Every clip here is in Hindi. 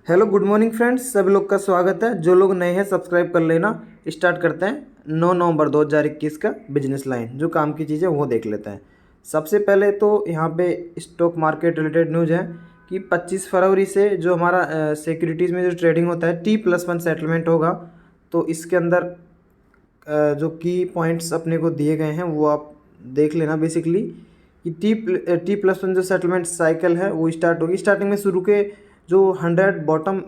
हेलो गुड मॉर्निंग फ्रेंड्स, सभी लोग का स्वागत है। जो लोग नए हैं सब्सक्राइब कर लेना। स्टार्ट करते हैं 9 नवंबर 2021 का बिजनेस लाइन। जो काम की चीज़ें वो देख लेते हैं। सबसे पहले तो यहाँ पे स्टॉक मार्केट रिलेटेड न्यूज़ है कि 25 फरवरी से जो हमारा सिक्योरिटीज़ में जो ट्रेडिंग होता है T+1 सेटलमेंट होगा। तो इसके अंदर जो की पॉइंट्स अपने को दिए गए हैं वो आप देख लेना बेसिकली कि T+1 जो सेटलमेंट साइकिल है वो स्टार्ट होगी। स्टार्टिंग में शुरू के जो 100 बॉटम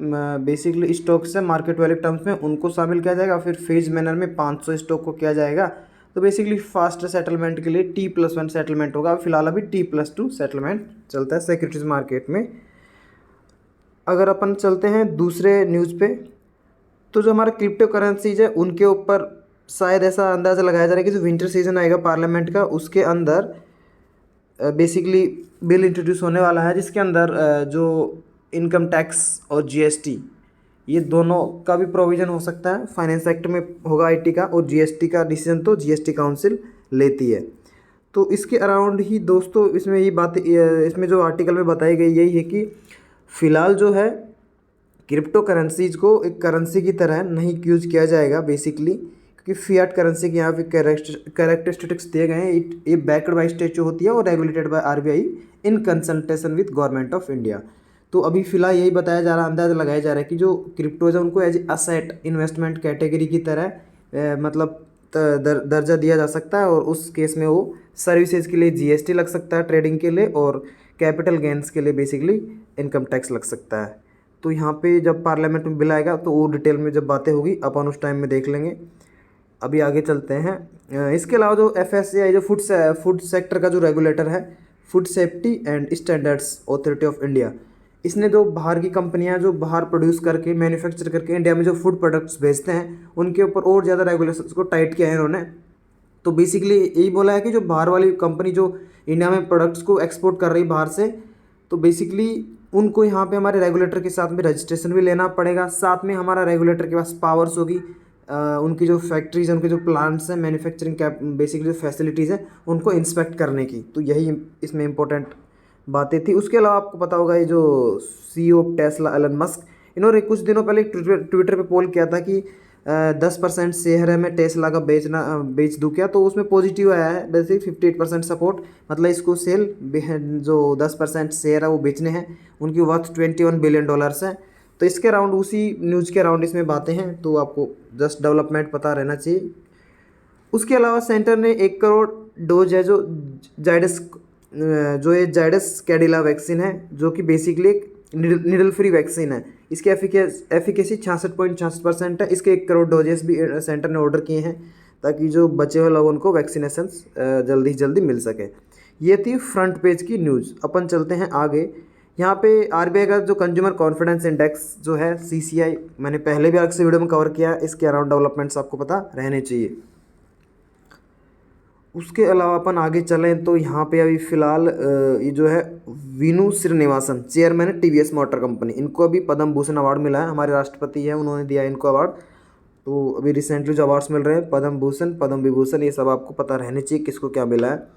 बेसिकली स्टॉक्स है मार्केट वाले टर्म्स में उनको शामिल किया जाएगा। फिर फेज मैनर में 500 स्टॉक को किया जाएगा। तो बेसिकली फास्ट सेटलमेंट के लिए T+1 सेटलमेंट होगा। फिलहाल अभी T+2 सेटलमेंट चलता है सिक्योरिटीज मार्केट में। अगर अपन चलते हैं दूसरे न्यूज़ पे, तो जो हमारा क्रिप्टो करेंसीज है उनके ऊपर शायद ऐसा अंदाज़ा लगाया जा रहा है कि जो विंटर सीजन आएगा पार्लियामेंट का उसके अंदर बेसिकली बिल इंट्रोड्यूस होने वाला है, जिसके अंदर जो इनकम टैक्स और जीएसटी ये दोनों का भी प्रोविज़न हो सकता है। फाइनेंस एक्ट में होगा आईटी का, और जीएसटी का डिसीजन तो जीएसटी काउंसिल लेती है। तो इसके अराउंड ही दोस्तों इसमें ये बात इसमें जो आर्टिकल में बताई गई यही है कि फ़िलहाल जो है क्रिप्टो करेंसीज को एक करेंसी की तरह नहीं यूज़ किया जाएगा बेसिकली, क्योंकि फियाट करेंसी के यहाँ पे कैरेक्टरिस्टिक्स दिए गए हैं। ये बैक्ड बाई स्टेचू होती है और regulated by RBI in consultation with government of India. तो अभी फ़िलहाल यही बताया जा रहा, अंदाज़ा लगाया जा रहा है कि जो क्रिप्टोज है उनको एज असेट इन्वेस्टमेंट कैटेगरी की तरह मतलब दर्जा दिया जा सकता है, और उस केस में वो सर्विसेज के लिए जीएसटी लग सकता है ट्रेडिंग के लिए, और कैपिटल गेंस के लिए बेसिकली इनकम टैक्स लग सकता है। तो यहाँ पे जब पार्लियामेंट में बिल आएगा तो वो डिटेल में जब बातें होगी अपन उस टाइम में देख लेंगे। अभी आगे चलते हैं। इसके अलावा जो एफएससीआई जो फूड सेक्टर का जो रेगुलेटर है, food safety and standards authority of India, इसने जो बाहर की कंपनियां जो बाहर प्रोड्यूस करके मैन्युफैक्चर करके इंडिया में जो फूड प्रोडक्ट्स भेजते हैं उनके ऊपर और ज़्यादा रेगुलेशंस को टाइट किया है इन्होंने। तो बेसिकली यही बोला है कि जो बाहर वाली कंपनी जो इंडिया में प्रोडक्ट्स को एक्सपोर्ट कर रही बाहर से, तो बेसिकली उनको यहाँ पे हमारे रेगुलेटर के साथ में रजिस्ट्रेशन भी लेना पड़ेगा। साथ में हमारा रेगुलेटर के पास पावर्स होगी उनकी जो फैक्ट्रीज़ हैं, उनके जो प्लांट्स हैं, मैन्युफैक्चरिंग कैप बेसिकली जो फैसिलिटीज़ हैं उनको इंस्पेक्ट करने की। तो यही इसमें इंपॉर्टेंट बातें थी। उसके अलावा आपको पता होगा ये जो CEO of Tesla Elon Musk, इन्होंने कुछ दिनों पहले ट्विटर पे पोल किया था कि 10% शेयर है मैं टेस्ला का बेच दूँ क्या। तो उसमें पॉजिटिव आया है बेसिक 58% सपोर्ट, मतलब इसको सेल जो 10% शेयर है वो बेचने हैं। उनकी वर्थ $21 बिलियन है। तो इसके अराउंड उसी न्यूज़ के अराउंड इसमें बातें हैं, तो आपको जस्ट डेवलपमेंट पता रहना चाहिए। उसके अलावा सेंटर ने 1 करोड़ डोज है जो ये जाइडस कैडिला वैक्सीन है, जो कि बेसिकली एक निडल फ्री वैक्सीन है। इसकी एफिकेसी 66.66% है। इसके 1 करोड़ डोजेस भी सेंटर ने ऑर्डर किए हैं ताकि जो बचे हुए लोगों को वैक्सीनेशन जल्दी से जल्दी मिल सके। ये थी फ्रंट पेज की न्यूज़। अपन चलते हैं आगे। यहाँ पे आरबीआई का जो कंज्यूमर कॉन्फिडेंस इंडेक्स जो है सीसीआई, मैंने पहले भी अलग से वीडियो में कवर किया। इसके अराउंड डेवलपमेंट्स आपको पता रहने चाहिए। उसके अलावा अपन आगे चलें तो यहाँ पे अभी फ़िलहाल ये जो है वीनू श्रीनिवासन चेयरमैन है टीवीएस मोटर कंपनी, इनको अभी पद्म भूषण अवार्ड मिला है। हमारे राष्ट्रपति हैं उन्होंने दिया इनको अवार्ड। तो अभी रिसेंटली जो अवार्ड्स मिल रहे हैं पद्म भूषण, पद्म विभूषण, ये सब आपको पता रहने चाहिए किसको क्या मिला है।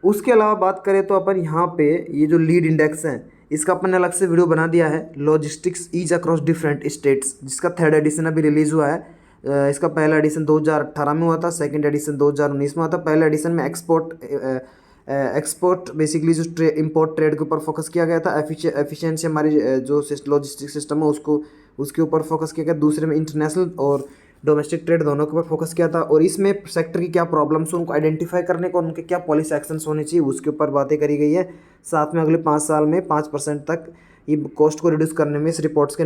उसके अलावा बात करें तो अपन यहाँ पे ये जो लीड इंडेक्स है इसका अपन ने अलग से वीडियो बना दिया है, logistics ease across different states, जिसका 3rd एडिशन अभी रिलीज़ हुआ है। इसका पहला एडिशन 2018 में हुआ था, सेकंड एडिशन 2019 में हुआ था। पहले एडिशन में एक्सपोर्ट बेसिकली जो इंपोर्ट ट्रेड के ऊपर फोकस किया गया था। एफिशिएंसी हमारी जो लॉजिस्टिक सिस्टम है उसको उसके ऊपर फोकस किया गया। दूसरे में इंटरनेशनल और डोमेस्टिक ट्रेड दोनों के ऊपर फोकस किया था, और इसमें सेक्टर की क्या प्रॉब्लम्स हैं उनको आइडेंटिफाई करने को, उनके क्या पॉलिसी एक्शंस होने चाहिए उसके ऊपर बातें करी गई है। साथ में अगले 5 साल में 5% तक ये कॉस्ट को रिड्यूस करने में इस रिपोर्ट के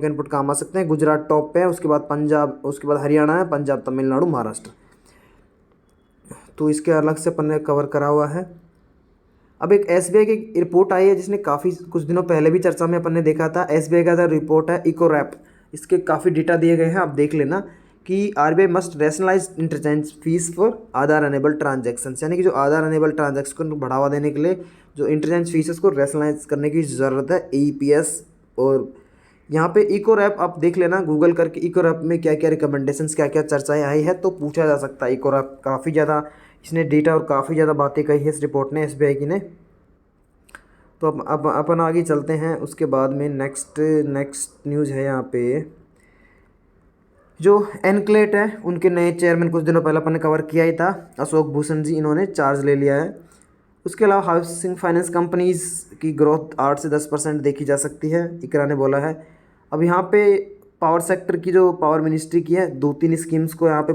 इनपुट काम आ सकते हैं। गुजरात टॉप पे है, उसके बाद पंजाब, उसके बाद हरियाणा है, पंजाब, तमिलनाडु, महाराष्ट्र। तो इसके अलग से अपन ने कवर करा हुआ है। अब एक एसबीआई की रिपोर्ट आई है जिसने काफ़ी कुछ दिनों पहले भी चर्चा में अपन ने देखा था। एसबीआई का रिपोर्ट है इको रैप, इसके काफ़ी डेटा दिए गए हैं, आप देख लेना कि RBI must rationalise interchange fee for Aadhaar enable transaction, यानी कि जो आधार अनेबल ट्रांजेक्शन को बढ़ावा देने के लिए जो इंटरचेंज फीस को रैशनलाइज करने की ज़रूरत है ईपीएस। और यहाँ पे इको रैप आप देख लेना गूगल करके, इको रैप में क्या क्या रिकमेंडेशंस क्या क्या चर्चाएं आई है, तो पूछा जा सकता है। इको रैप काफ़ी ज़्यादा इसने डेटा और काफ़ी ज़्यादा बातें कही है इस रिपोर्ट ने, एसबीआई की ने। तो अब अपन आगे चलते हैं। उसके बाद में नेक्स्ट न्यूज़ है यहाँ पे, जो एनक्लेट है उनके नए चेयरमैन कुछ दिनों पहले अपन ने कवर किया ही था, अशोक भूषण जी, इन्होंने चार्ज ले लिया है। उसके अलावा हाउसिंग फाइनेंस कंपनीज़ की ग्रोथ 8 से 10% देखी जा सकती है, इकरा ने बोला है। अब यहाँ पे पावर सेक्टर की जो पावर मिनिस्ट्री की है, 2-3 स्कीम्स को यहाँ पे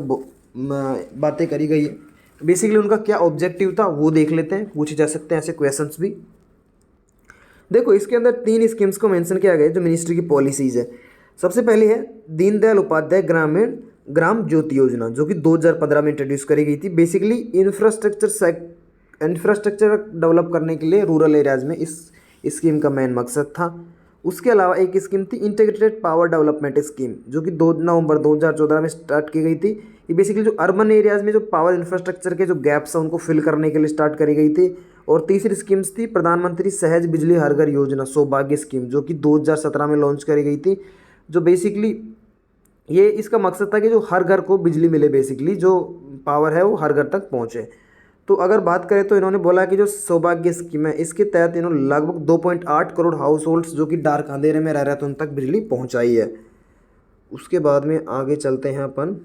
बातें करी गई है। बेसिकली उनका क्या ऑब्जेक्टिव था वो देख लेते हैं, पूछे जा सकते हैं ऐसे क्वेश्चंस भी। देखो इसके अंदर 3 स्कीम्स को मेंशन किया गया है जो मिनिस्ट्री की पॉलिसीज़ है। सबसे पहली है दीनदयाल उपाध्याय ग्राम ज्योति योजना, जो कि 2015 में इंट्रोड्यूस करी गई थी। बेसिकली इंफ्रास्ट्रक्चर डेवलप करने के लिए रूरल एरियाज़ में इस स्कीम का मेन मकसद था। उसके अलावा एक स्कीम थी इंटीग्रेटेड पावर डेवलपमेंट स्कीम, जो कि 2 नवंबर 2014 में स्टार्ट की गई थी। ये बेसिकली जो अर्बन एरियाज़ में जो पावर इंफ्रास्ट्रक्चर के जो गैप्स हैं उनको फिल करने के लिए स्टार्ट करी गई थी। और तीसरी स्कीम्स थी प्रधानमंत्री सहज बिजली हर घर योजना, सौभाग्य स्कीम, जो कि 2017 में लॉन्च करी गई थी। जो बेसिकली ये इसका मकसद था कि जो हर घर को बिजली मिले, बेसिकली जो पावर है वो हर घर तक पहुँचे। तो अगर बात करें तो इन्होंने बोला कि जो सौभाग्य स्कीम है इसके तहत इन्होंने लगभग 2.8 करोड़ हाउस होल्ड्स जो कि डार्क अंधेरे में रह रहे थे उन तक बिजली पहुंचाई है। उसके बाद में आगे चलते हैं अपन।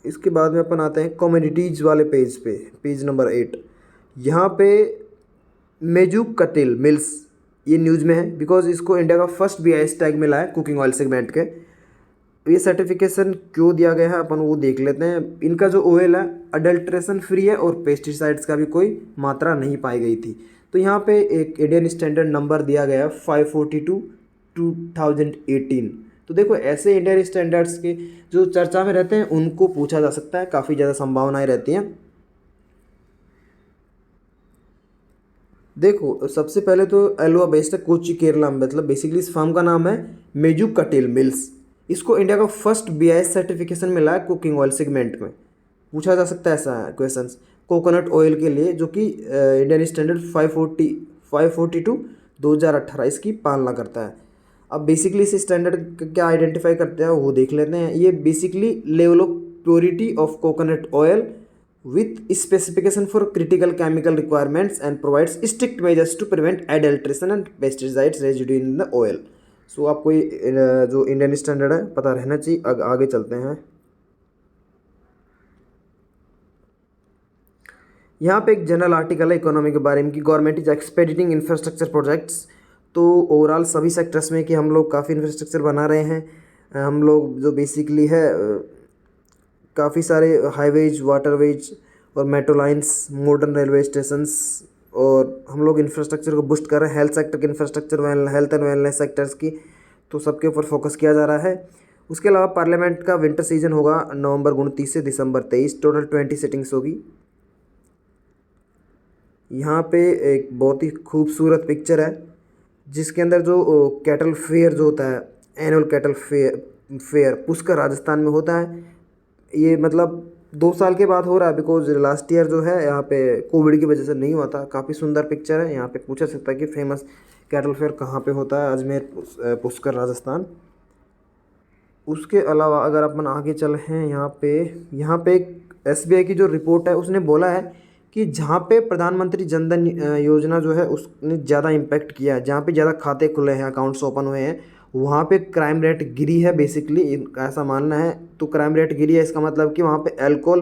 इसके बाद में अपन आते हैं कम्युनिटीज़ वाले पेज पे, पेज नंबर 8। यहाँ पे मेजुक कटिल मिल्स ये न्यूज़ में है बिकॉज इसको इंडिया का फर्स्ट BIS टैग मिला है कुकिंग ऑयल सेगमेंट के। ये सर्टिफिकेशन क्यों दिया गया है अपन वो देख लेते हैं। इनका जो ऑयल है अडल्ट्रेशन फ्री है और पेस्टिसाइड्स का भी कोई मात्रा नहीं पाई गई थी। तो यहाँ पे एक इंडियन स्टैंडर्ड नंबर दिया गया है 542/2018। तो देखो ऐसे इंडियन स्टैंडर्ड्स के जो चर्चा में रहते हैं उनको पूछा जा सकता है, काफ़ी ज़्यादा संभावनाएं रहती हैं। देखो सबसे पहले तो एलोआ बेस्ड है कोची केरला में, मतलब बेसिकली इस फार्म का नाम है मेजुक कटिल मिल्स। इसको इंडिया का फर्स्ट BIS सर्टिफिकेशन मिला है कुकिंग ऑयल सेगमेंट में। पूछा जा सकता है ऐसा क्वेश्चन कोकोनट ऑयल के लिए, जो कि इंडियन स्टैंडर्ड 542/2018 इसकी पालना करता है। अब बेसिकली इस स्टैंडर्ड क्या आइडेंटिफाई करते हैं वो देख लेते हैं। ये basically level of purity of coconut oil with specification for critical chemical requirements and provides strict measures to prevent adulteration and pesticides residue in the oil। सो आपको ये जो इंडियन स्टैंडर्ड है पता रहना चाहिए। आगे चलते हैं। यहाँ पे एक जनरल आर्टिकल है इकोनॉमी के बारे में कि गवर्नमेंट इज एक्सपेडिटिंग इंफ्रास्ट्रक्चर प्रोजेक्ट्स। तो ओवरऑल सभी सेक्टर्स में कि हम लोग काफ़ी इंफ्रास्ट्रक्चर बना रहे हैं। हम लोग जो बेसिकली है काफ़ी सारे हाईवेज, वाटरवेज और metro lines, modern railway stations, और हम लोग इंफ्रास्ट्रक्चर को बूस्ट कर रहे हैं। हेल्थ सेक्टर के infrastructure, health and wellness sectors की, तो सबके ऊपर फोकस किया जा रहा है। उसके अलावा पार्लियामेंट का विंटर सीजन होगा नवंबर 29 से दिसंबर 23, टोटल 20 सिटिंग्स होगी। यहाँ पे एक बहुत ही खूबसूरत पिक्चर है जिसके अंदर जो कैटल फेयर जो होता है, annual cattle fair Pushkar Rajasthan में होता है। ये मतलब 2 साल के बाद हो रहा है बिकॉज लास्ट ईयर जो है यहाँ पे कोविड की वजह से नहीं हुआ था। काफ़ी सुंदर पिक्चर है। यहाँ पे पूछा सकता है कि फेमस कैटल फेयर कहाँ पे होता है, अजमेर पुष्कर राजस्थान। उसके अलावा अगर अपन आगे चले हैं यहाँ पे एक SBI की जो रिपोर्ट है उसने बोला है कि जहाँ पे प्रधानमंत्री जनधन योजना जो है उसने ज़्यादा इम्पैक्ट किया है, जहाँ पे ज़्यादा खाते खुले हैं, अकाउंट्स ओपन हुए हैं, वहाँ पे क्राइम रेट गिरी है। बेसिकली ऐसा मानना है। तो क्राइम रेट गिरी है इसका मतलब कि वहाँ पे अल्कोहल,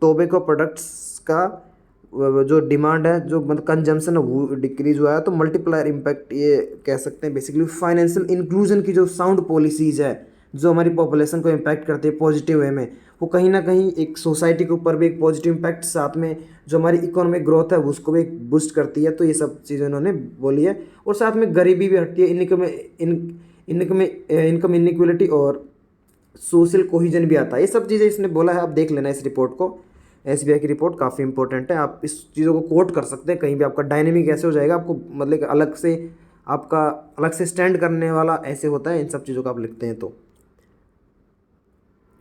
टोबैको प्रोडक्ट्स का जो डिमांड है, जो मतलब कंजम्पशन है वो डिक्रीज हुआ है। तो मल्टीप्लायर इम्पैक्ट ये कह सकते हैं। बेसिकली फाइनेंशियल इंक्लूजन की जो साउंड पॉलिसीज़ है जो हमारी पॉपुलेशन को इम्पैक्ट करती है पॉजिटिव वे में, वो कहीं ना कहीं एक सोसाइटी के ऊपर भी एक पॉजिटिव इम्पैक्ट, साथ में जो हमारी इकोनॉमिक ग्रोथ है उसको भी एक बूस्ट करती है। तो ये सब चीज़ें उन्होंने बोली है। और साथ में गरीबी भी हटती है, इनकम इनइक्वलिटी और सोशल कोहिजन भी आता है। ये सब चीज़ें इसने बोला है। आप देख लेना इस रिपोर्ट को, SBI की रिपोर्ट काफ़ी इंपॉर्टेंट है। आप इस चीज़ों को कोट कर सकते हैं कहीं भी। आपका डायनेमिक ऐसे हो जाएगा, आपको मतलब कि अलग से स्टैंड करने वाला ऐसे होता है इन सब चीज़ों का आप लिखते हैं। तो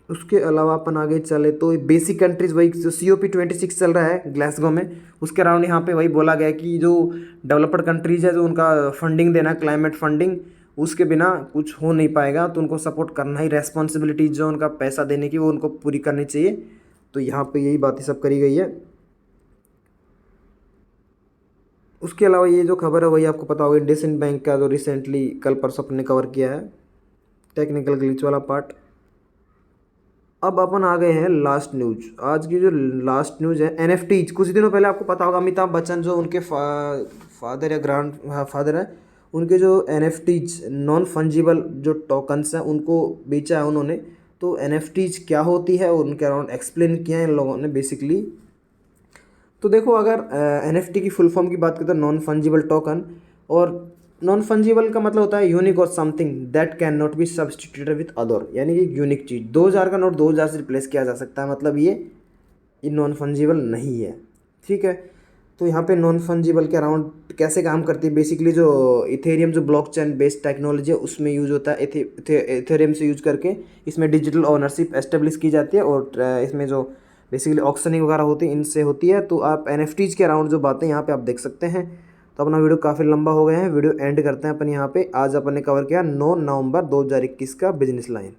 उसके अलावा अपन आगे चले तो बेसिक कंट्रीज़ वही जो COP26 चल रहा है ग्लासगो में, उसके अराउंड यहाँ पे वही बोला गया कि जो डेवलप्ड कंट्रीज़ है जो उनका फंडिंग देना, क्लाइमेट फंडिंग, उसके बिना कुछ हो नहीं पाएगा। तो उनको सपोर्ट करना ही रेस्पॉन्सिबिलिटीज जो उनका पैसा देने की वो उनको पूरी करनी चाहिए। तो यहाँ पे यही बातें सब करी गई है। उसके अलावा ये जो खबर है वही आपको पता होगा इंडसइंड बैंक का, जो रिसेंटली कल परसों अपने कवर किया है, टेक्निकल ग्लिच वाला पार्ट। अब अपन आ गए हैं लास्ट न्यूज। आज की जो लास्ट न्यूज है एनएफटीज। कुछ दिनों पहले आपको पता होगा अमिताभ बच्चन जो उनके फादर या ग्रैंड फादर है, उनके जो एनएफटीज नॉन फंजिबल जो टोकन्स हैं उनको बेचा है उन्होंने। तो एनएफटीज क्या होती है और उनके अराउंड एक्सप्लेन किया है इन लोगों ने बेसिकली। तो देखो अगर एनएफटी की फुल फॉर्म की बात करें तो नॉन फंजिबल टोकन, और नॉन फंजिबल का मतलब होता है यूनिक और something that can not be substituted with other, यानी कि यूनिक चीज़। 2000 का नोट 2000 से रिप्लेस किया जा सकता है, मतलब ये नॉन फंजिबल नहीं है। ठीक है, तो यहाँ पे नॉन फंजिबल के अराउंड कैसे काम करती है बेसिकली, जो इथेरियम जो ब्लॉकचेन बेस्ड टेक्नोलॉजी है उसमें यूज होता है। इथेरियम से यूज करके इसमें डिजिटल ओनरशिप एस्टेब्लिश की जाती है, और इसमें जो बेसिकली ऑक्शनिंग वगैरह होती है इनसे होती है। तो आप एनएफटीज के अराउंड जो बातें यहाँ पे आप देख सकते हैं। तो अपना वीडियो काफ़ी लंबा हो गया है, वीडियो एंड करते हैं अपन यहाँ पे। आज अपन ने कवर किया 9 नवंबर 2021 का बिजनेस लाइन।